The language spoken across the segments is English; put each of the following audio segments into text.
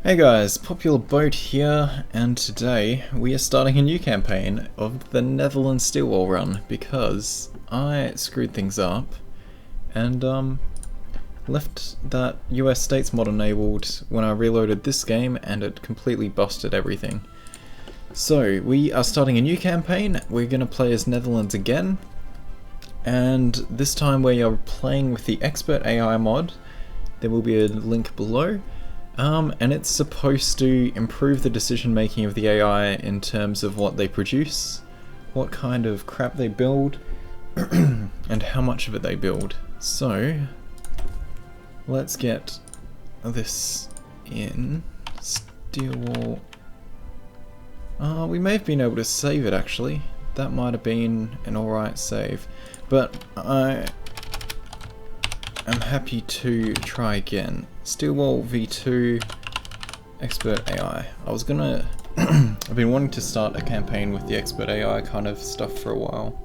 Hey guys, Popular Boat here, and today we are starting a new campaign of the Netherlands Steel Wall run because I screwed things up and left that US States mod enabled when I reloaded this game and it completely busted everything. So we are starting a new campaign. We're going to play as Netherlands again, and this time we are playing with the Expert AI mod. There will be a link below. And it's supposed to improve the decision making of the AI in terms of what they produce, what kind of crap they build, and how much of it they build. So, let's get this in. Steel wall. We may have been able to save it actually. That might have been an alright save. But I am happy to try again. Steel Wall V2 Expert AI. I was gonna I've been wanting to start a campaign with the Expert AI kind of stuff for a while.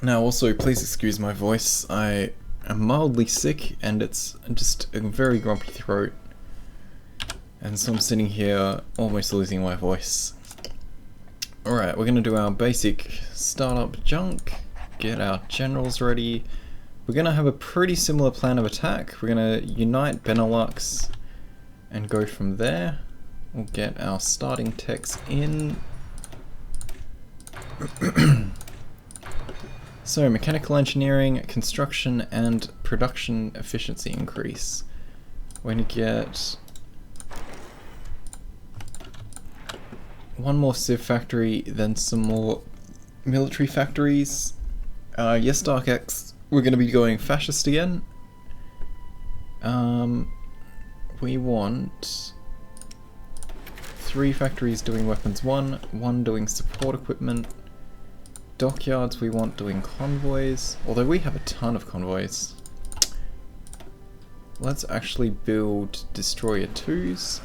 Now also, please excuse my voice. I am mildly sick and it's just a very grumpy throat. And so I'm sitting here almost losing my voice. Alright, we're gonna do our basic startup junk. Get our generals ready. We're going to have a pretty similar plan of attack. We're going to unite Benelux and go from there. We'll get our starting techs in. So, mechanical engineering, construction, and production efficiency increase. We're going to get one more civ factory, then some more military factories. Yes, Dark X, we're going to be going fascist again. We want 3 factories doing weapons 1 doing support equipment. Dockyards we want doing convoys, although we have a ton of convoys. Let's actually build destroyer 2s.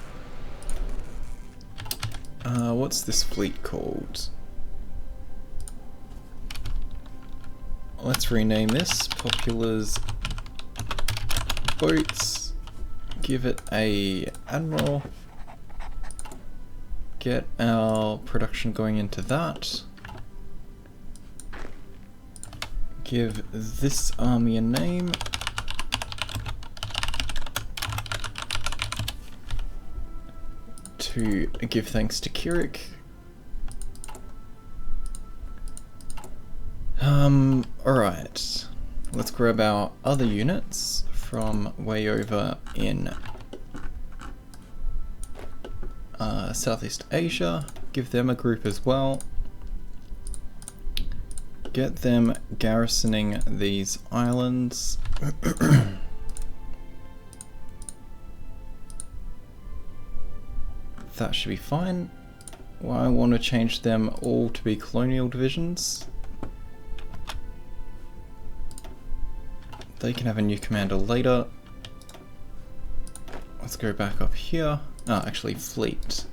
What's this fleet called? Let's rename this Popular's Boats, give it a Admiral, get our production going into that, give this army a name, to give thanks to Kirik. Alright, let's grab our other units from way over in Southeast Asia, give them a group as well, get them garrisoning these islands. That should be fine. Well, I want to change them all to be colonial divisions. They can have a new commander later. Let's go back up here. Ah, actually, fleet.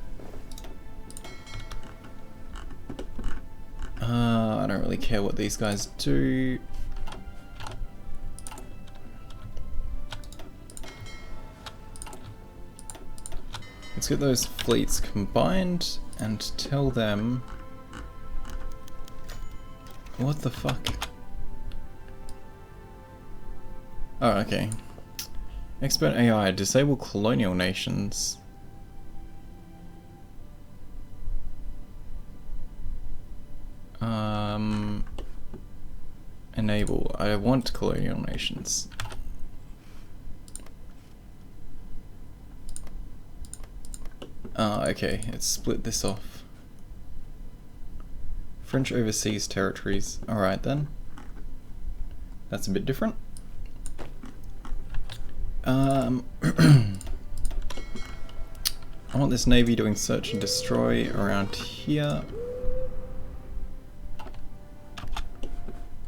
I don't really care what these guys do. Let's get those fleets combined and tell them... What the fuck? Oh, okay. Expert AI, disable colonial nations. Enable, I want colonial nations. Okay, it's split this off. French overseas territories, alright then. That's a bit different. I want this navy doing search and destroy around here.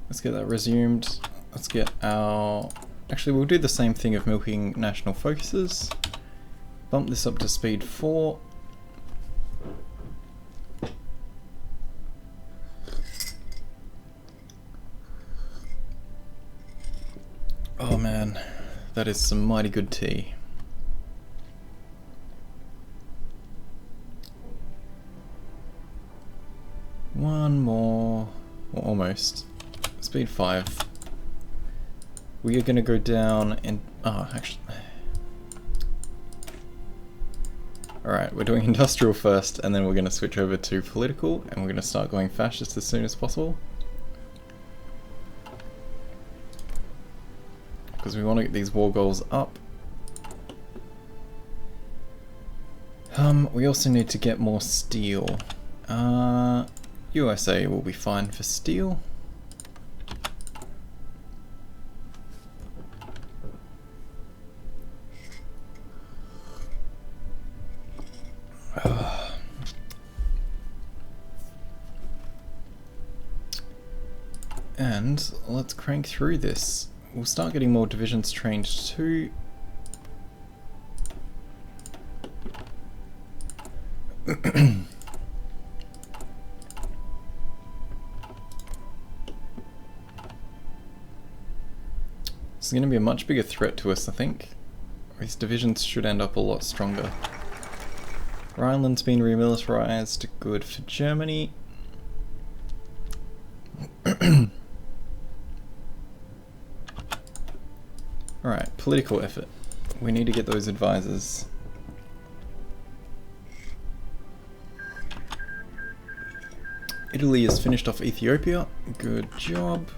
Let's get that resumed. Let's get our... Actually, we'll do the same thing of milking national focuses. Bump this up to speed 4. Oh man, that is some mighty good tea. One more, or almost. Speed 5. We are gonna go down and actually. Alright, we're doing industrial first, and then we're gonna switch over to political, and we're gonna start going fascist as soon as possible. Because we want to get these war goals up. We also need to get more steel. USA will be fine for steel. And let's crank through this. We'll start getting more divisions trained too. It's going to be a much bigger threat to us, I think. These divisions should end up a lot stronger. Rhineland's been remilitarized, good for Germany. Alright, political effort. We need to get those advisors. Italy has finished off Ethiopia. Good job.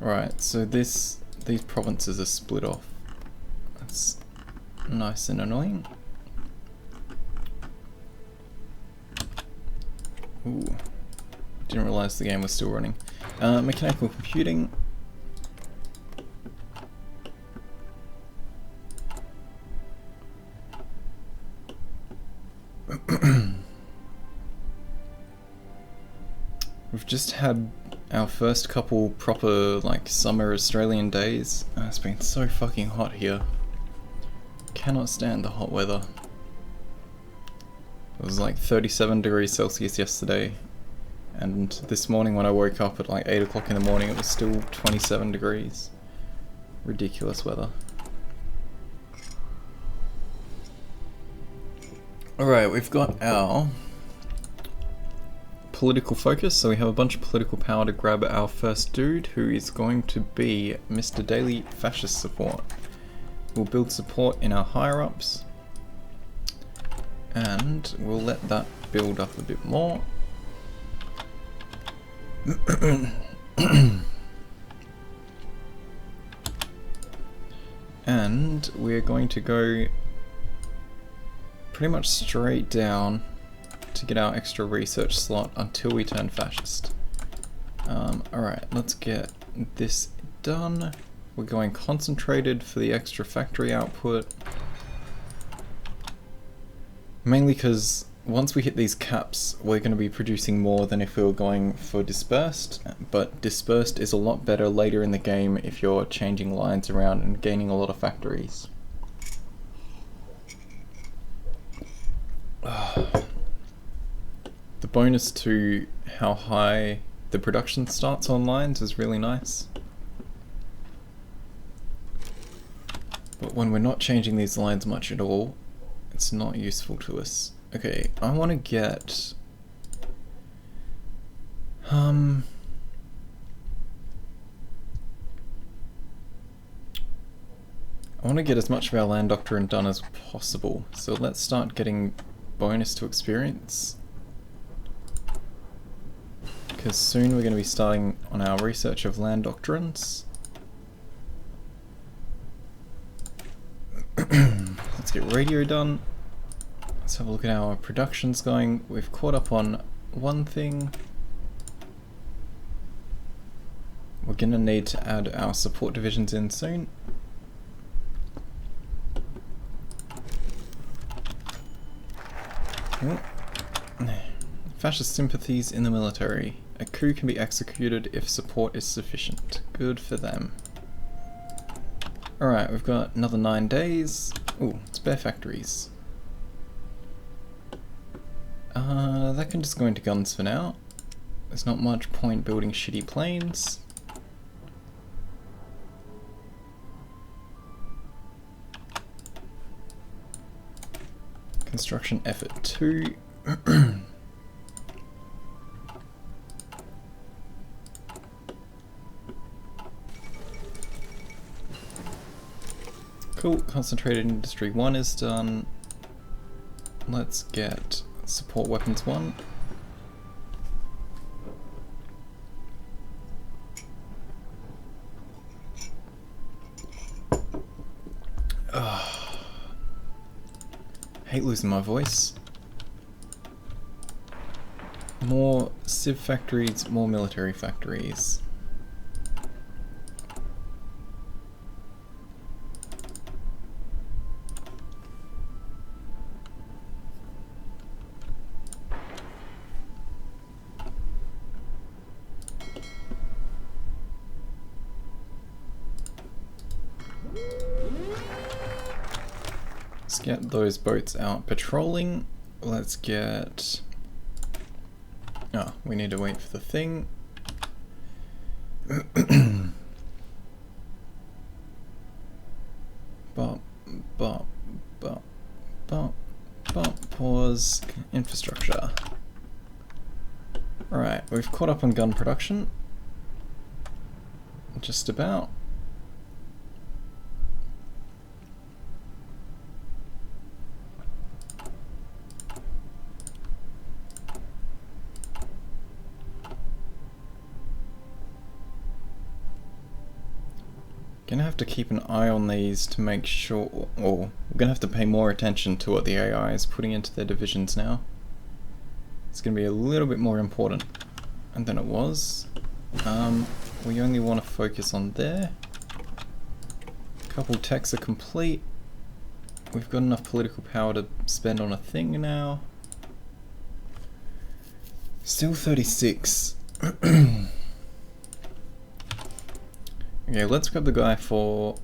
Alright, so these provinces are split off. That's nice and annoying. Ooh. Didn't realise the game was still running. Mechanical computing. We've just had our first couple proper, like, summer Australian days. It's been so fucking hot here. Cannot stand the hot weather. It was like 37 degrees Celsius yesterday. And this morning when I woke up at like 8 o'clock in the morning, it was still 27 degrees. Ridiculous weather. Alright, we've got our political focus, so we have a bunch of political power to grab our first dude, who is going to be Mr. Daily Fascist Support. We'll build support in our higher-ups, and we'll let that build up a bit more. And we're going to go pretty much straight down to get our extra research slot until we turn fascist. Alright, let's get this done. We're going concentrated for the extra factory output. Mainly because once we hit these caps, we're going to be producing more than if we were going for dispersed, but dispersed is a lot better later in the game if you're changing lines around and gaining a lot of factories. The bonus to how high the production starts on lines is really nice. But when we're not changing these lines much at all, it's not useful to us. Okay, I want to get... I want to get as much of our land doctrine done as possible. So let's start getting bonus to experience. Because soon we're going to be starting on our research of land doctrines. Let's get radio done. Let's have a look at how our production's going. We've caught up on one thing. We're going to need to add our support divisions in soon. Oh. Fascist sympathies in the military. A coup can be executed if support is sufficient. Good for them. Alright, we've got another 9 days. Ooh, spare factories. That can just go into guns for now. There's not much point building shitty planes. Construction effort 2. Cool, concentrated industry 1 is done. Let's get support weapons 1. Hate losing my voice. More civ factories, more military factories. Let's get those boats out patrolling. Let's get... Oh, we need to wait for the thing. Bop, bop, bop, bop, bop, pause, infrastructure. Alright, we've caught up on gun production. Just about. Gonna have to keep an eye on these to make sure, or we're gonna have to pay more attention to what the AI is putting into their divisions now. It's gonna be a little bit more important than it was. We only want to focus on there. A couple techs are complete. We've got enough political power to spend on a thing now. Still 36. Okay, let's grab the guy for...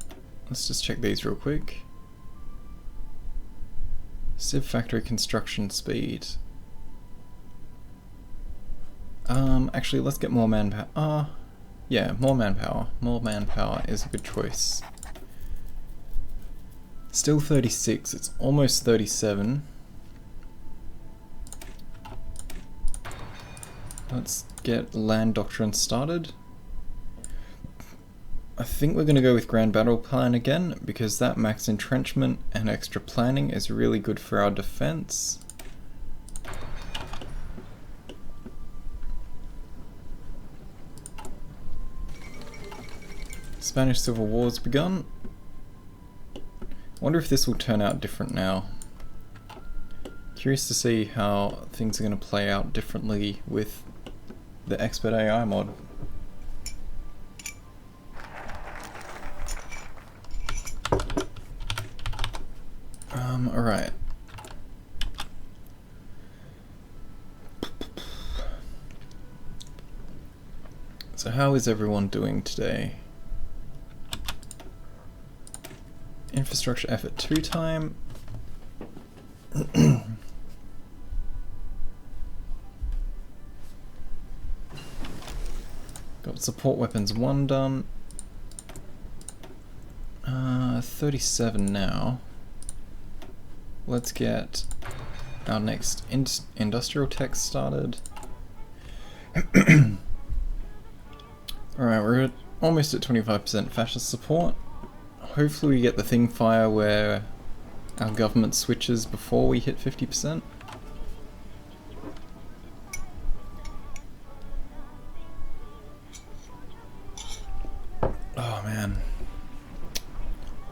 Let's just check these real quick. Civ factory construction speed. Actually, let's get more manpower. Yeah, more manpower. More manpower is a good choice. Still 36, it's almost 37. Let's get land doctrine started. I think we're going to go with Grand Battle Plan again, because that max entrenchment and extra planning is really good for our defense. Spanish Civil War's begun. I wonder if this will turn out different now. Curious to see how things are going to play out differently with the Expert AI mod. Alright. So how is everyone doing today? Infrastructure effort 2 time. Got support weapons 1 done. 37 now. Let's get our next industrial tech started. Alright, we're almost at 25% fascist support. Hopefully we get the thing fire where our government switches before we hit 50%. Oh man.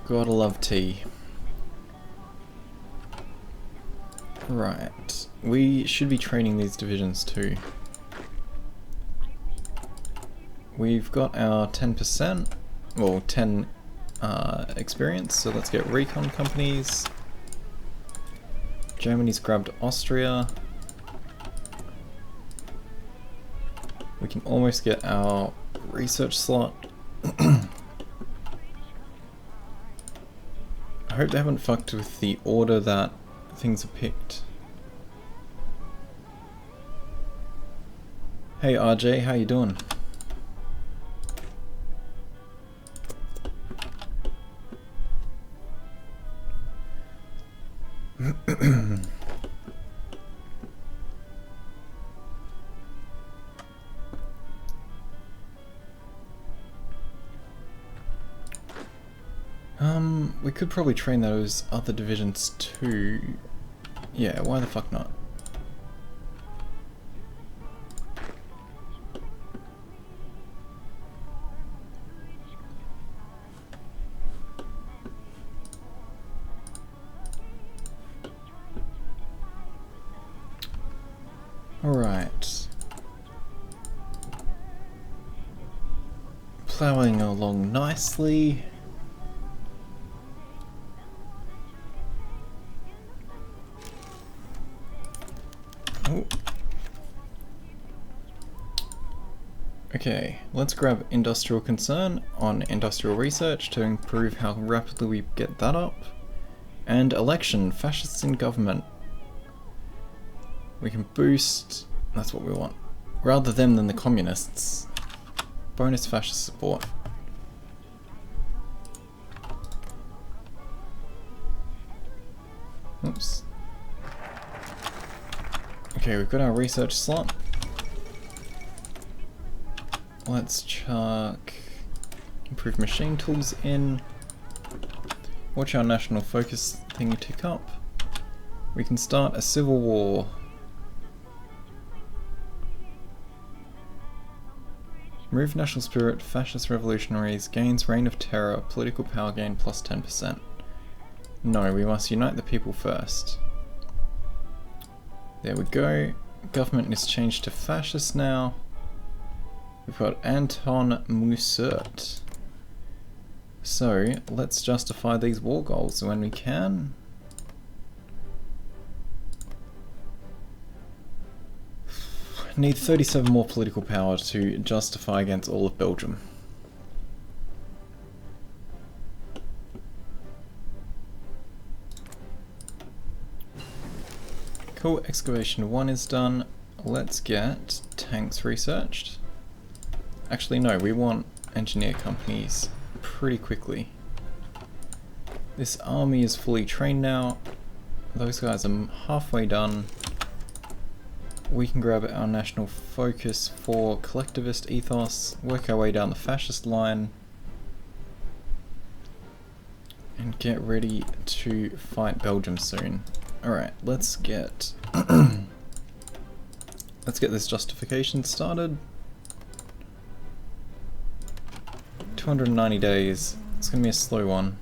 Gotta love tea. Right, we should be training these divisions too. We've got our 10%, well 10 experience, so let's get recon companies. Germany's grabbed Austria. We can almost get our research slot. I hope they haven't fucked with the order that things are picked. Hey RJ, how you doing? We could probably train those other divisions too. Yeah, why the fuck not? Alright. Ploughing along nicely. Oh. Okay, let's grab industrial concern on industrial research to improve how rapidly we get that up. And election, fascists in government. We can boost, that's what we want. Rather them than the communists. Bonus fascist support. Oops. Okay, we've got our research slot. Let's chuck improve machine tools in. Watch our national focus thing tick up. We can start a civil war. Remove national spirit, fascist revolutionaries, gains reign of terror, political power gain plus 10%. No, we must unite the people first. There we go. Government is changed to fascist now. We've got Anton Mussert. So, let's justify these war goals when we can. Need 37 more political power to justify against all of Belgium. Cool, excavation 1 is done. Let's get tanks researched. Actually no, we want engineer companies pretty quickly. This army is fully trained now. Those guys are halfway done. We can grab our national focus for collectivist ethos, work our way down the fascist line, and get ready to fight Belgium soon. Alright, let's get let's get this justification started. 290 days. It's gonna be a slow one.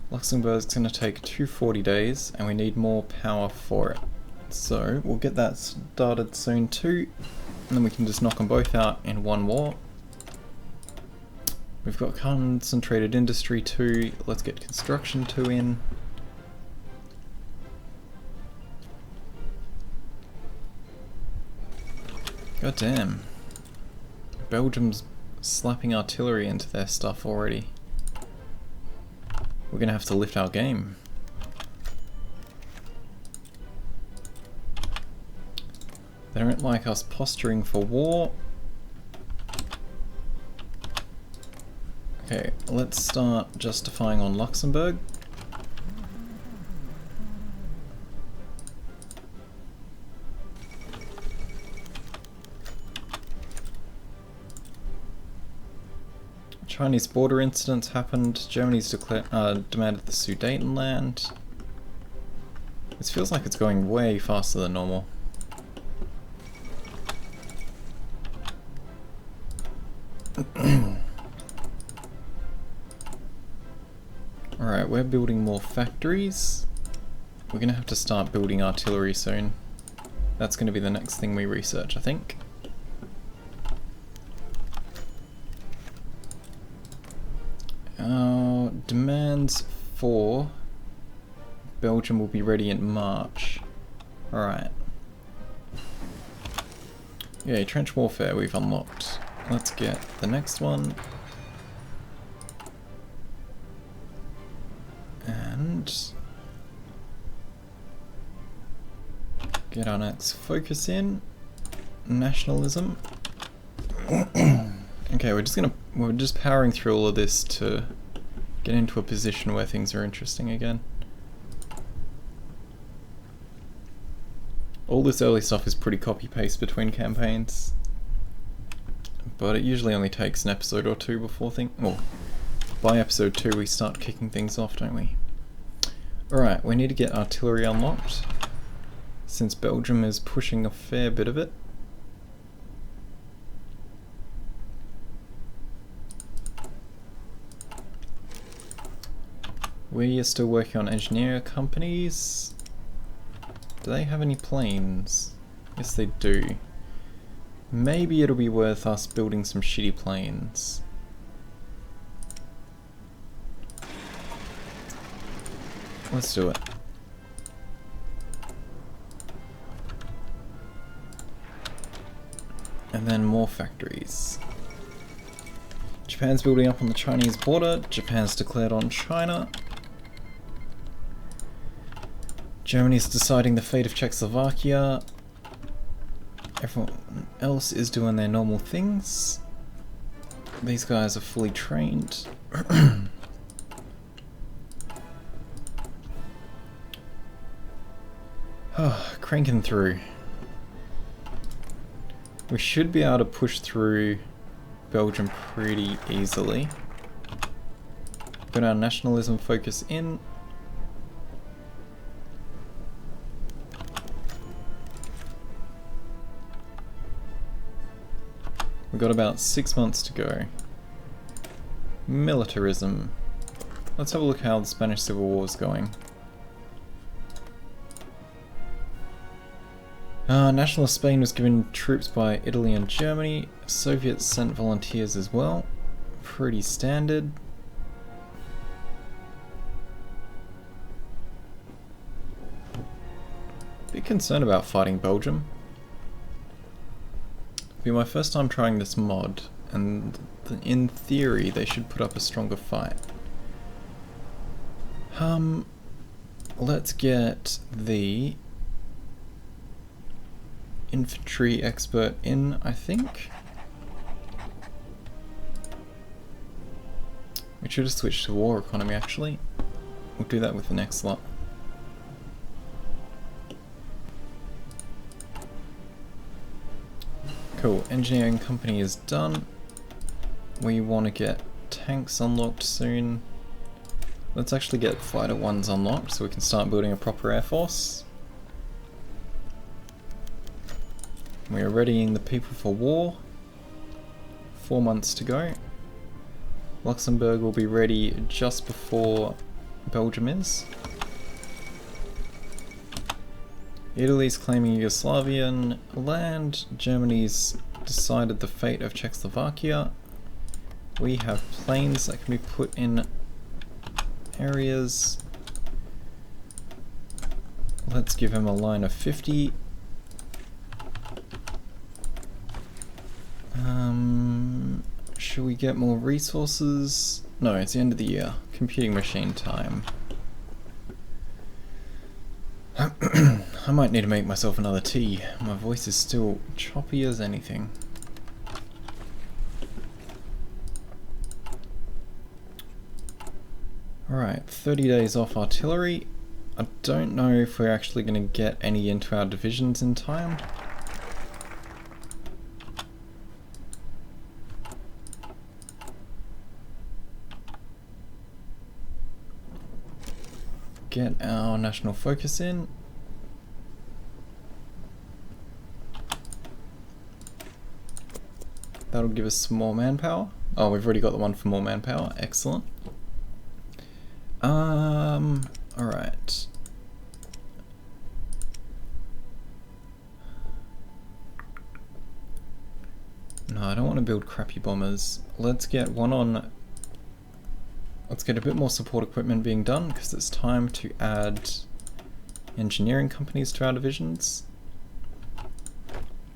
Luxembourg's gonna take 240 days, and we need more power for it. So we'll get that started soon too, and then we can just knock them both out in one war. We've got concentrated industry 2, let's get construction 2 in. God damn. Belgium's slapping artillery into their stuff already. We're gonna have to lift our game. They don't like us posturing for war. Okay, let's start justifying on Luxembourg. Chinese border incidents happened. Germany's demanded the Sudetenland. This feels like it's going way faster than normal. Alright, we're building more factories. We're gonna have to start building artillery soon. That's gonna be the next thing we research, I think. Our demands for Belgium will be ready in March. Alright. Yeah, trench warfare we've unlocked. Let's get the next one. And get our next focus in. Nationalism. Okay, we're just powering through all of this to get into a position where things are interesting again. All this early stuff is pretty copy-paste between campaigns, but it usually only takes an episode or two before by episode 2 we start kicking things off, don't we? Alright, we need to get artillery unlocked, since Belgium is pushing a fair bit of it. We are still working on engineer companies. Do they have any planes? Yes, they do. Maybe it'll be worth us building some shitty planes. Let's do it. And then more factories. Japan's building up on the Chinese border. Japan's declared on China. Germany's deciding the fate of Czechoslovakia. Everyone else is doing their normal things. These guys are fully trained. Cranking through. We should be able to push through Belgium pretty easily. Put our nationalism focus in. We've got about 6 months to go. Militarism. Let's have a look how the Spanish Civil War is going. Nationalist Spain was given troops by Italy and Germany. Soviets sent volunteers as well. Pretty standard. Bit concerned about fighting Belgium. It'll be my first time trying this mod, and in theory they should put up a stronger fight. Let's get the infantry expert in, I think. We should have switched to war economy actually. We'll do that with the next lot. Cool, engineering company is done. We want to get tanks unlocked soon. Let's actually get fighter ones unlocked so we can start building a proper air force. We are readying the people for war. 4 months to go. Luxembourg will be ready just before Belgium is. Italy's claiming Yugoslavian land. Germany's decided the fate of Czechoslovakia. We have planes that can be put in areas. Let's give him a line of 50. Should we get more resources? No, it's the end of the year. Computing machine time. I might need to make myself another tea. My voice is still choppy as anything. Alright, 30 days off artillery. I don't know if we're actually going to get any into our divisions in time. Get our national focus in. That'll give us some more manpower. Oh, we've already got the one for more manpower. Excellent. Alright. No, I don't want to build crappy bombers. Let's get one on. Let's get a bit more support equipment being done, because it's time to add engineering companies to our divisions.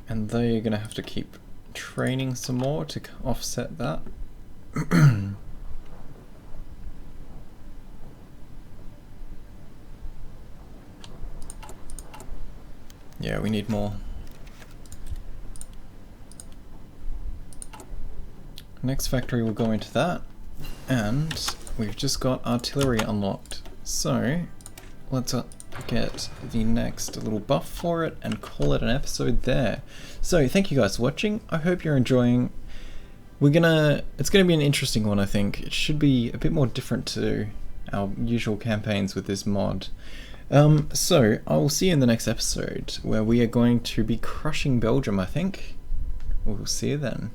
And they're going to have to keep training some more to offset that. Yeah, we need more. Next factory will go into that, and we've just got artillery unlocked. So let's get the next little buff for it and call it an episode there. So thank you guys for watching. I hope you're enjoying. It's gonna be an interesting one, I think. It should be a bit more different to our usual campaigns with this mod. So I will see you in the next episode where we are going to be crushing Belgium, I think. We'll see you then.